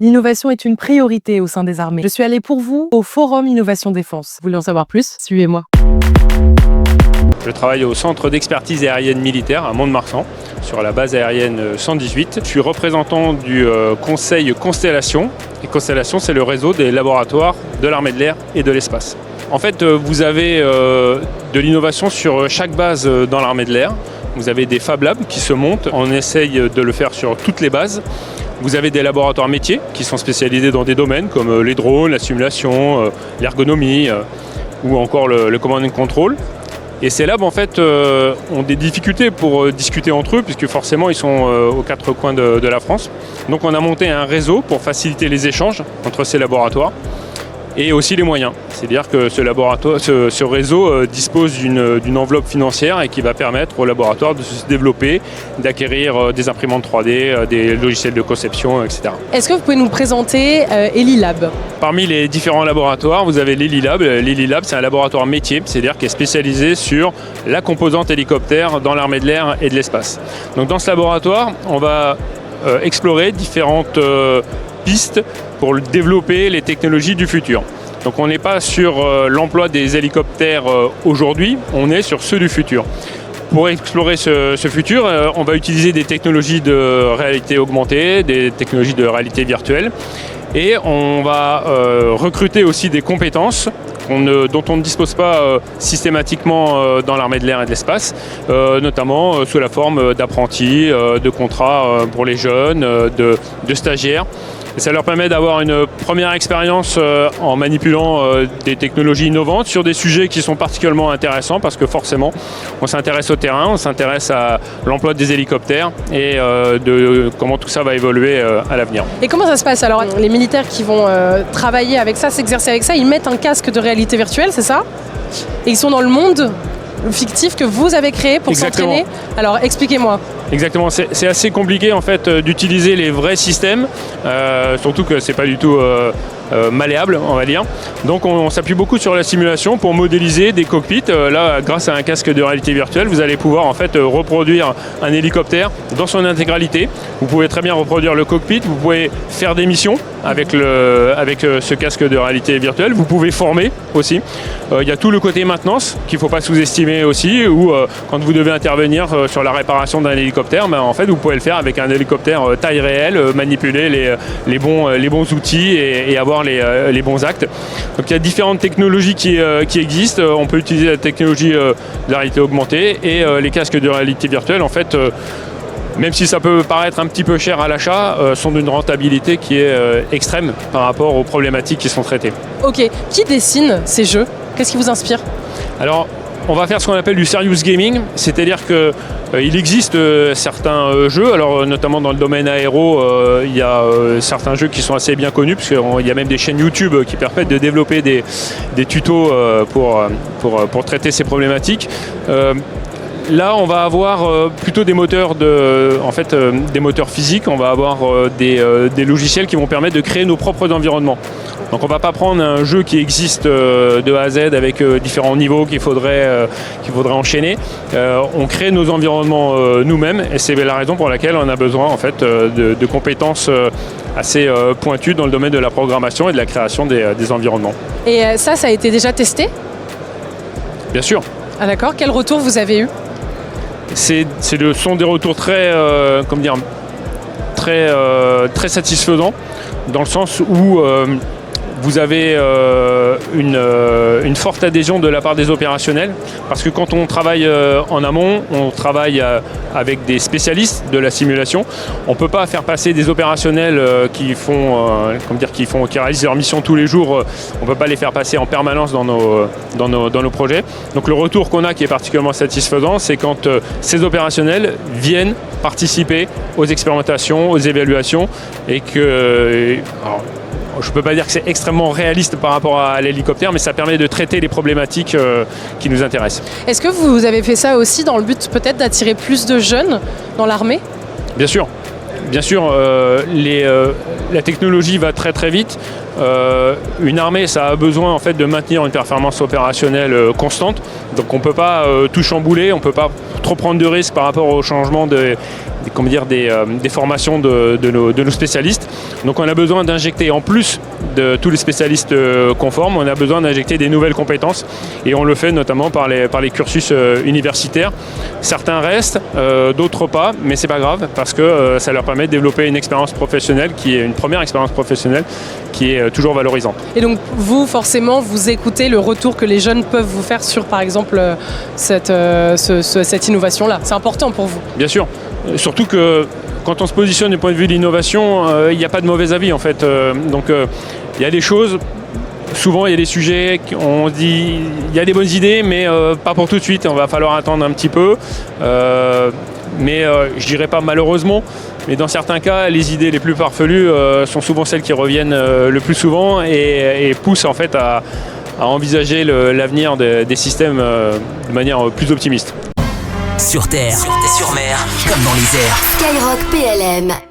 L'innovation est une priorité au sein des armées. Je suis allée pour vous au Forum Innovation Défense. Vous voulez en savoir plus? Suivez-moi. Je travaille au Centre d'expertise aérienne militaire à Mont-de-Marsan, sur la base aérienne 118. Je suis représentant du conseil Constellation. Et Constellation, c'est le réseau des laboratoires de l'armée de l'air et de l'espace. En fait, vous avez de l'innovation sur chaque base dans l'armée de l'air. Vous avez des Fab Labs qui se montent. On essaye de le faire sur toutes les bases. Vous avez des laboratoires métiers qui sont spécialisés dans des domaines comme les drones, la simulation, l'ergonomie ou encore le command and control. Et ces labs en fait ont des difficultés pour discuter entre eux puisque forcément ils sont aux quatre coins de la France. Donc on a monté un réseau pour faciliter les échanges entre ces laboratoires et aussi les moyens. C'est-à-dire que ce réseau dispose d'une enveloppe financière et qui va permettre aux laboratoires de se développer, d'acquérir des imprimantes 3D, des logiciels de conception, etc. Est-ce que vous pouvez nous présenter Elilab? Parmi les différents laboratoires, vous avez l'Elilab. L'Elilab, c'est un laboratoire métier, c'est-à-dire qui est spécialisé sur la composante hélicoptère dans l'armée de l'air et de l'espace. Donc dans ce laboratoire, on va explorer différentes pistes pour développer les technologies du futur. Donc on n'est pas sur l'emploi des hélicoptères aujourd'hui, on est sur ceux du futur. Pour explorer ce futur, on va utiliser des technologies de réalité augmentée, des technologies de réalité virtuelle et on va recruter aussi des compétences dont on ne dispose pas systématiquement dans l'armée de l'air et de l'espace, notamment sous la forme d'apprentis, de contrats pour les jeunes, de stagiaires. Et ça leur permet d'avoir une première expérience en manipulant des technologies innovantes sur des sujets qui sont particulièrement intéressants parce que forcément on s'intéresse au terrain, on s'intéresse à l'emploi des hélicoptères et de comment tout ça va évoluer à l'avenir. Et comment ça se passe alors? Les militaires qui vont travailler avec ça, s'exercer avec ça, ils mettent un casque de réalité virtuelle, c'est ça? Et ils sont dans le monde fictif que vous avez créé pour s'entraîner? Alors expliquez-moi. Exactement, c'est assez compliqué en fait d'utiliser les vrais systèmes, surtout que c'est pas du tout malléable, on va dire. Donc on s'appuie beaucoup sur la simulation pour modéliser des cockpits. Là, grâce à un casque de réalité virtuelle, vous allez pouvoir en fait reproduire un hélicoptère dans son intégralité. Vous pouvez très bien reproduire le cockpit, vous pouvez faire des missions avec ce casque de réalité virtuelle. Vous pouvez former aussi. Il y a tout le côté maintenance qu'il ne faut pas sous-estimer aussi, où quand vous devez intervenir sur la réparation d'un hélicoptère, en fait, vous pouvez le faire avec un hélicoptère taille réelle, manipuler les bons outils et avoir les bons actes. Donc il y a différentes technologies qui existent. On peut utiliser la technologie de la réalité augmentée et les casques de réalité virtuelle. En fait, même si ça peut paraître un petit peu cher à l'achat, sont d'une rentabilité qui est extrême par rapport aux problématiques qui sont traitées. Ok, qui dessine ces jeux? Qu'est-ce qui vous inspire? Alors, on va faire ce qu'on appelle du serious gaming, c'est-à-dire qu'il existe certains jeux, alors notamment dans le domaine aéro, il y a certains jeux qui sont assez bien connus, parce qu'il y a même des chaînes YouTube qui permettent de développer des tutos pour traiter ces problématiques. Là, on va avoir plutôt des moteurs des moteurs physiques. On va avoir des logiciels qui vont permettre de créer nos propres environnements. Donc, on ne va pas prendre un jeu qui existe de A à Z avec différents niveaux qu'il faudrait enchaîner. On crée nos environnements nous-mêmes, et c'est la raison pour laquelle on a besoin en fait de compétences assez pointues dans le domaine de la programmation et de la création des environnements. Et ça a été déjà testé? Bien sûr. Ah d'accord. Quel retour vous avez eu? Sont des retours très satisfaisants, dans le sens où vous avez une forte adhésion de la part des opérationnels, parce que quand on travaille en amont, on travaille avec des spécialistes de la simulation. On ne peut pas faire passer des opérationnels qui réalisent leur mission tous les jours. On ne peut pas les faire passer en permanence dans nos projets. Donc le retour qu'on a qui est particulièrement satisfaisant, c'est quand ces opérationnels viennent participer aux expérimentations, aux évaluations, et que... je ne peux pas dire que c'est extrêmement réaliste par rapport à l'hélicoptère, mais ça permet de traiter les problématiques qui nous intéressent. Est-ce que vous avez fait ça aussi dans le but peut-être d'attirer plus de jeunes dans l'armée? Bien sûr. Bien sûr, la technologie va très très vite. Une armée, ça a besoin en fait de maintenir une performance opérationnelle constante. Donc on ne peut pas tout chambouler, on ne peut pas trop prendre de risques par rapport au changement des formations de nos spécialistes. Donc on a besoin d'injecter, en plus de tous les spécialistes conformes, on a besoin d'injecter des nouvelles compétences et on le fait notamment par les cursus universitaires. Certains restent, d'autres pas, mais c'est pas grave parce que ça leur permet de développer une expérience professionnelle une première expérience professionnelle qui est toujours valorisante. Et donc vous, forcément, vous écoutez le retour que les jeunes peuvent vous faire sur, par exemple, cette innovation-là. C'est important pour vous. Bien sûr. Surtout que quand on se positionne du point de vue de l'innovation, il n'y a pas de mauvais avis en fait. Donc il y a des choses, souvent il y a des sujets, on se dit il y a des bonnes idées mais pas pour tout de suite, on va falloir attendre un petit peu. Mais je dirais pas malheureusement, mais dans certains cas, les idées les plus farfelues sont souvent celles qui reviennent le plus souvent et poussent en fait à envisager l'avenir des systèmes de manière plus optimiste. Sur terre, sur mer, comme dans les airs. Skyrock PLM.